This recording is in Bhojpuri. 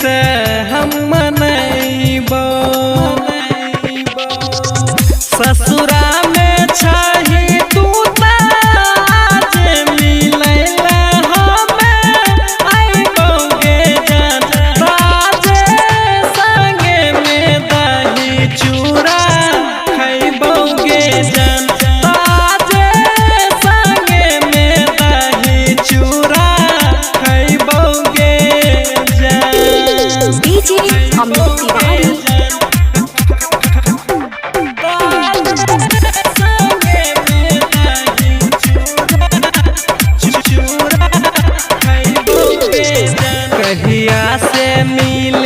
कैसे हम मनैबो ससुरा में छही तू आज मिलैला हमें आइबोगे जान ताजे संगे में दही चूड़ा खैबोगे जान ताजे संगे में दही चूड़ा खैबोगे जान। डीजे अमित तिवारी कहिया से मिल